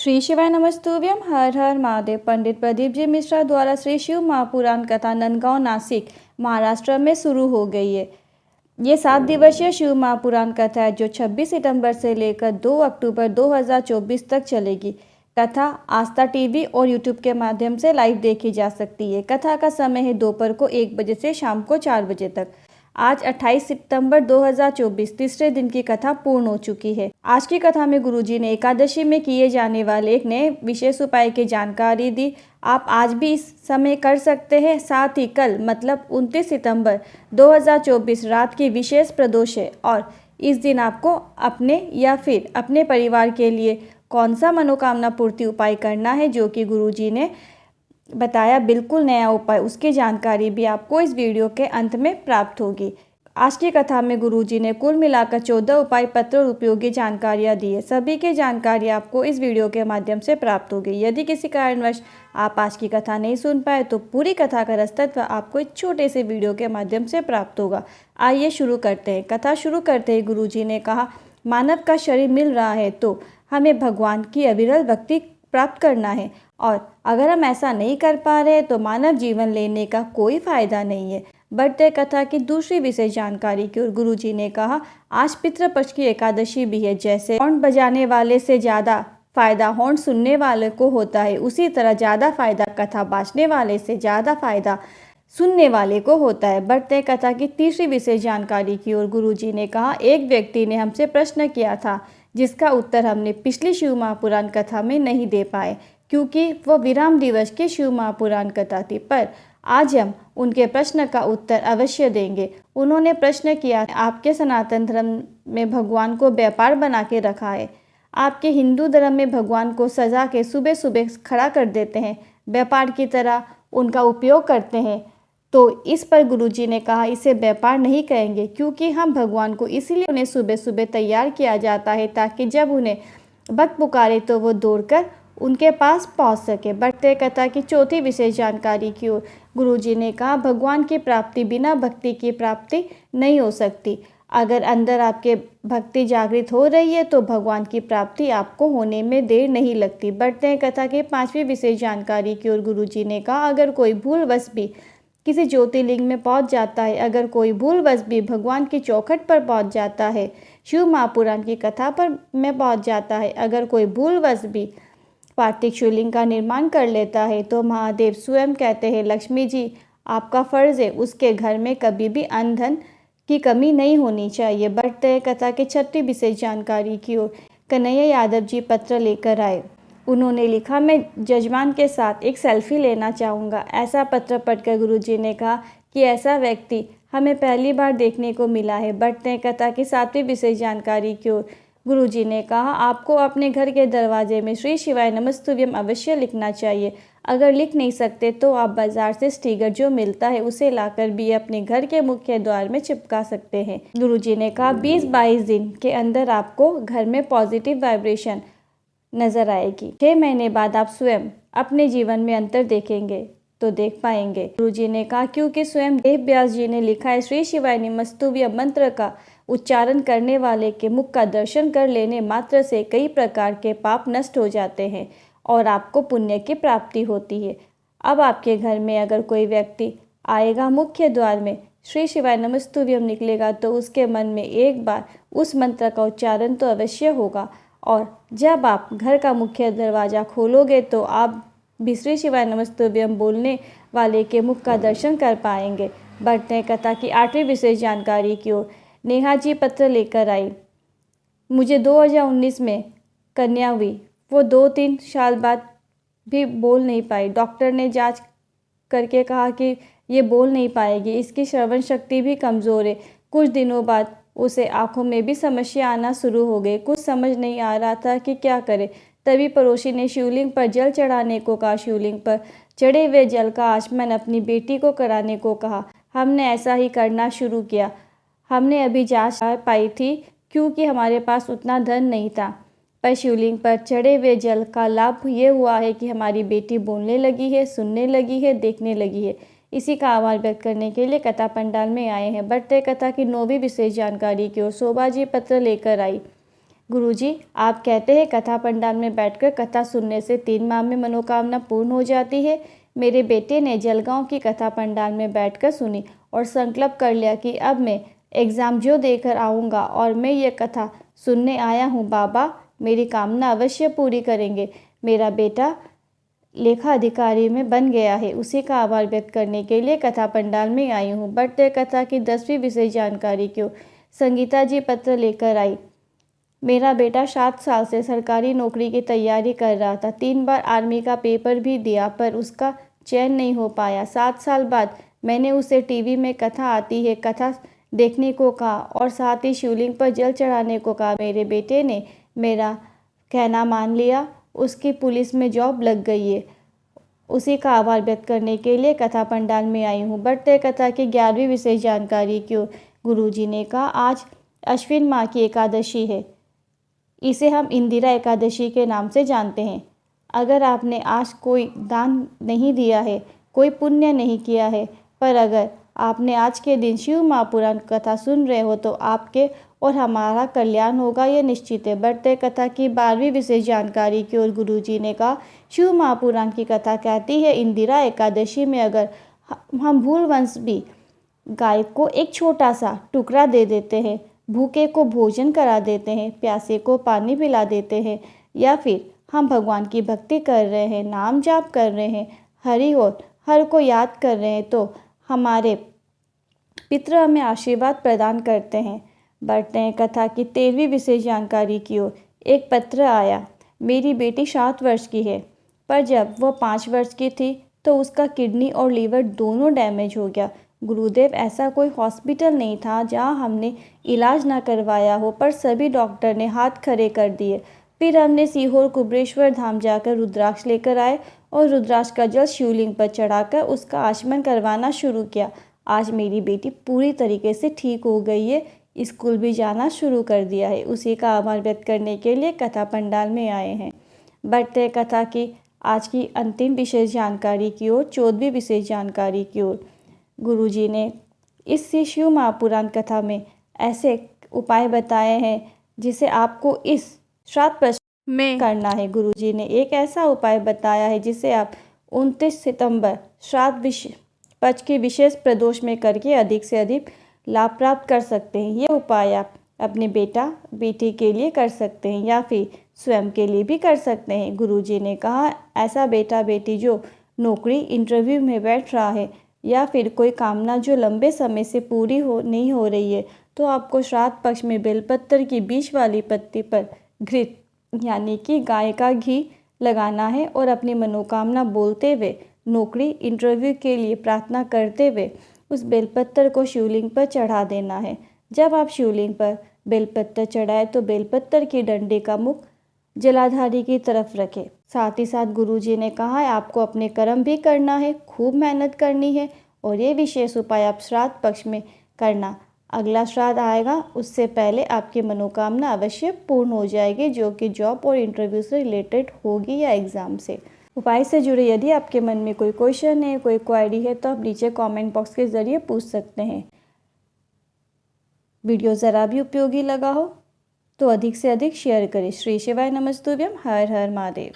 श्री शिवाय नमस्तुभ्यम। हर हर महादेव। पंडित प्रदीप जी मिश्रा द्वारा श्री शिव महापुराण कथा नंदगांव नासिक महाराष्ट्र में शुरू हो गई है। ये 7 दिवसीय शिव महापुराण कथा है जो 26 सितंबर से लेकर 2 अक्टूबर 2024 तक चलेगी। कथा आस्था टीवी और यूट्यूब के माध्यम से लाइव देखी जा सकती है। कथा का समय है दोपहर को 1 बजे से शाम को 4 बजे तक। आज 28 सितंबर 2024 तीसरे दिन की कथा पूर्ण हो चुकी है। आज की कथा में गुरुजी ने एकादशी में किए जाने वाले एक नए विशेष उपाय की जानकारी दी। आप आज भी इस समय कर सकते हैं। साथ ही कल मतलब 29 सितंबर 2024 रात की विशेष प्रदोष है और इस दिन आपको अपने या फिर अपने परिवार के लिए कौन सा मनोकामना पूर्ति उपाय करना है जो कि गुरुजी ने बताया, बिल्कुल नया उपाय, उसकी जानकारी भी आपको इस वीडियो के अंत में प्राप्त होगी। आज की कथा में गुरुजी ने कुल मिलाकर 14 उपाय पत्र और उपयोगी जानकारियाँ दी है। सभी की जानकारी आपको इस वीडियो के माध्यम से प्राप्त होगी। यदि किसी कारणवश आप आज की कथा नहीं सुन पाए तो पूरी कथा का रसतत्व आपको एक छोटे से वीडियो के माध्यम से प्राप्त होगा। आइए शुरू करते हैं। कथा शुरू करते ही गुरुजी ने कहा, मानव का शरीर मिल रहा है तो हमें भगवान की अविरल भक्ति प्राप्त करना है और अगर हम ऐसा नहीं कर पा रहे तो मानव जीवन लेने का कोई फायदा नहीं है। बढ़ते कथा की दूसरी विशेष जानकारी की ओर गुरुजी ने कहा, आज पितृपक्ष की एकादशी भी है। जैसे हॉर्न बजाने वाले से ज़्यादा फायदा हॉर्न सुनने वाले को होता है, उसी तरह ज़्यादा फायदा कथा बाँचने वाले से ज़्यादा फायदा सुनने वाले को होता है। बढ़ते कथा की तीसरी विशेष जानकारी की ओर गुरुजी ने कहा, एक व्यक्ति ने हमसे प्रश्न किया था जिसका उत्तर हमने पिछली शिव महापुराण कथा में नहीं दे पाए क्योंकि वह विराम दिवस की शिव महापुराण कथा थी, पर आज हम उनके प्रश्न का उत्तर अवश्य देंगे। उन्होंने प्रश्न किया, आपके सनातन धर्म में भगवान को व्यापार बना के रखा है, आपके हिंदू धर्म में भगवान को सजा के सुबह सुबह खड़ा कर देते हैं, व्यापार की तरह उनका उपयोग करते हैं। तो इस पर गुरुजी ने कहा, इसे व्यापार नहीं कहेंगे क्योंकि हम भगवान को इसीलिए उन्हें सुबह सुबह तैयार किया जाता है ताकि जब उन्हें भक्त पुकारे तो वो दौड़कर उनके पास पहुंच सके। बढ़ते कथा की चौथी विशेष जानकारी की ओर गुरुजी ने कहा, भगवान की प्राप्ति बिना भक्ति की प्राप्ति नहीं हो सकती। अगर अंदर आपके भक्ति जागृत हो रही है तो भगवान की प्राप्ति आपको होने में देर नहीं लगती। बढ़ते कथा की पांचवी विशेष जानकारी की ओर गुरुजी ने कहा, अगर कोई भूलवश भी किसी ज्योतिर्लिंग में पहुंच जाता है, अगर कोई भूलवश भी भगवान की चौखट पर पहुंच जाता है, शिव महापुराण की कथा पर में पहुंच जाता है, अगर कोई भूलवश भी पार्थिव शिवलिंग का निर्माण कर लेता है तो महादेव स्वयं कहते हैं, लक्ष्मी जी आपका फर्ज है, उसके घर में कभी भी अन्न धन की कमी नहीं होनी चाहिए। बढ़ते कथा के छठी विशेष जानकारी की ओर कन्हैया यादव जी पत्र लेकर आए। उन्होंने लिखा, मैं जजमान के साथ एक सेल्फी लेना चाहूँगा। ऐसा पत्र पढ़कर गुरुजी ने कहा कि ऐसा व्यक्ति हमें पहली बार देखने को मिला है। बढ़ते कथा की सातवीं विशेष जानकारी की ओर गुरुजी ने कहा, आपको अपने घर के दरवाजे में श्री शिवाय नमस्तुभ्यम अवश्य लिखना चाहिए। अगर लिख नहीं सकते तो आप बाजार से स्टिकर जो मिलता है उसे लाकर भी अपने घर के मुख्य द्वार में चिपका सकते हैं। गुरुजी ने कहा, 20-22 दिन के अंदर आपको घर में पॉजिटिव वाइब्रेशन नजर आएगी। 6 महीने बाद आप स्वयं अपने जीवन में अंतर देखेंगे तो देख पाएंगे। गुरुजी ने कहा, क्योंकि स्वयं देव व्यास जी ने लिखा है, श्री शिवाय नमस्तुभ्यम मंत्र का उच्चारण करने वाले के मुख का दर्शन कर लेने मात्र से कई प्रकार के पाप नष्ट हो जाते हैं और आपको पुण्य की प्राप्ति होती है। अब आपके घर में अगर कोई व्यक्ति आएगा, मुख्य द्वार में श्री शिवाय नमस्तुभ्यम निकलेगा तो उसके मन में एक बार उस मंत्र का उच्चारण तो अवश्य होगा और जब आप घर का मुख्य दरवाज़ा खोलोगे तो आप भी श्री शिवाय नमस्तुभ्यम बोलने वाले के मुख का दर्शन कर पाएंगे। बढ़ते कथा की आठवीं विशेष जानकारी की ओर नेहा जी पत्र लेकर आई। मुझे 2019 में कन्या हुई, वो 2-3 साल बाद भी बोल नहीं पाई। डॉक्टर ने जांच करके कहा कि ये बोल नहीं पाएगी, इसकी श्रवण शक्ति भी कमज़ोर है। कुछ दिनों बाद उसे आंखों में भी समस्या आना शुरू हो गई। कुछ समझ नहीं आ रहा था कि क्या करे। तभी पड़ोसी ने शिवलिंग पर जल चढ़ाने को कहा। शिवलिंग पर चढ़े हुए जल का आचमन अपनी बेटी को कराने को कहा। हमने ऐसा ही करना शुरू किया। हमने अभी जांच पाई थी क्योंकि हमारे पास उतना धन नहीं था, पर शिवलिंग पर चढ़े हुए जल का लाभ ये हुआ है कि हमारी बेटी बोलने लगी है, सुनने लगी है, देखने लगी है। इसी का आभार व्यक्त करने के लिए कथा पंडाल में आए हैं। बढ़ते कथा की 9वीं विशेष जानकारी की ओर शोभा जी पत्र लेकर आई। गुरुजी, आप कहते हैं कथा पंडाल में बैठकर कथा सुनने से 3 माह में मनोकामना पूर्ण हो जाती है। मेरे बेटे ने जलगांव की कथा पंडाल में बैठकर सुनी और संकल्प कर लिया कि अब मैं एग्ज़ाम जो देकर आऊँगा और मैं ये कथा सुनने आया हूँ, बाबा मेरी कामना अवश्य पूरी करेंगे। मेरा बेटा लेखा अधिकारी में बन गया है, उसी का आभार व्यक्त करने के लिए कथा पंडाल में आई हूँ। बढ़ते कथा की 10वीं विशेष जानकारी क्यों? संगीता जी पत्र लेकर आई। मेरा बेटा 7 साल से सरकारी नौकरी की तैयारी कर रहा था। 3 बार आर्मी का पेपर भी दिया पर उसका चयन नहीं हो पाया। 7 साल बाद मैंने उसे टीवी में कथा आती है, कथा देखने को कहा और साथ ही शिवलिंग पर जल चढ़ाने को कहा। मेरे बेटे ने मेरा कहना मान लिया, उसकी पुलिस में जॉब लग गई है। उसी का आभार व्यक्त करने के लिए कथा पंडाल में आई हूँ। बढ़ते कथा की 11वीं विशेष जानकारी क्यों? गुरुजी ने कहा आज अश्विन माह की एकादशी है, इसे हम इंदिरा एकादशी के नाम से जानते हैं। अगर आपने आज कोई दान नहीं दिया है, कोई पुण्य नहीं किया है, पर अगर आपने आज के दिन शिव महापुराण कथा सुन रहे हो तो आपके और हमारा कल्याण होगा, ये निश्चित है। बढ़ते कथा की 12वीं विशेष जानकारी की ओर गुरुजी ने कहा शिव महापुराण की कथा कहती है इंदिरा एकादशी में अगर हम भूलवंश भी गाय को एक छोटा सा टुकड़ा दे देते हैं, भूखे को भोजन करा देते हैं, प्यासे को पानी पिला देते हैं, या फिर हम भगवान की भक्ति कर रहे हैं, नाम जाप कर रहे हैं, हरि और हर को याद कर रहे हैं तो हमारे पितृ हमें आशीर्वाद प्रदान करते हैं। बढ़ते हैं कथा की 13वीं विशेष जानकारी की ओर। एक पत्र आया। मेरी बेटी 7 वर्ष की है, पर जब वह 5 वर्ष की थी तो उसका किडनी और लीवर दोनों डैमेज हो गया। गुरुदेव, ऐसा कोई हॉस्पिटल नहीं था जहां हमने इलाज ना करवाया हो, पर सभी डॉक्टर ने हाथ खड़े कर दिए। फिर हमने सीहोर कुबेरेश्वर धाम जाकर रुद्राक्ष लेकर आए और रुद्राक्ष का जल शिवलिंग पर चढ़ाकर उसका आचमन करवाना शुरू किया। आज मेरी बेटी पूरी तरीके से ठीक हो गई है, स्कूल भी जाना शुरू कर दिया है। उसी का आभार व्यक्त करने के लिए कथा पंडाल में आए हैं। बढ़ते कथा की आज की अंतिम विशेष जानकारी की ओर, 14वीं विशेष जानकारी की ओर। गुरुजी ने इस शिव महापुराण कथा में ऐसे उपाय बताए हैं जिसे आपको इस श्राद्ध पक्ष में करना है। गुरुजी ने एक ऐसा उपाय बताया है जिसे आप 29 सितंबर श्राद्ध पक्ष के विशेष प्रदोष में करके अधिक से अधिक लाभ प्राप्त कर सकते हैं। ये उपाय आप अपने बेटा बेटी के लिए कर सकते हैं या फिर स्वयं के लिए भी कर सकते हैं। गुरुजी ने कहा ऐसा बेटा बेटी जो नौकरी इंटरव्यू में बैठ रहा है या फिर कोई कामना जो लंबे समय से पूरी नहीं हो रही है, तो आपको श्राद्ध पक्ष में बेलपत्र की बीच वाली पत्ती पर घृत यानी कि गाय का घी लगाना है और अपनी मनोकामना बोलते हुए नौकरी इंटरव्यू के लिए प्रार्थना करते हुए उस बेलपत्र को शिवलिंग पर चढ़ा देना है। जब आप शिवलिंग पर बेलपत्र चढ़ाए तो बेलपत्र की डंडी का मुख जलाधारी की तरफ रखें। साथ ही साथ गुरुजी ने कहा है आपको अपने कर्म भी करना है, खूब मेहनत करनी है और ये विशेष उपाय आप श्राद्ध पक्ष में करना। अगला श्राद्ध आएगा उससे पहले आपकी मनोकामना अवश्य पूर्ण हो जाएगी, जो कि जॉब और इंटरव्यू से रिलेटेड होगी या एग्ज़ाम से। उपाय से जुड़े यदि आपके मन में कोई क्वेश्चन है, कोई क्वेरी है तो आप नीचे कमेंट बॉक्स के ज़रिए पूछ सकते हैं। वीडियो ज़रा भी उपयोगी लगा हो तो अधिक से अधिक शेयर करें। श्री शिवाय नमस्तुभ्यम। हर हर महादेव।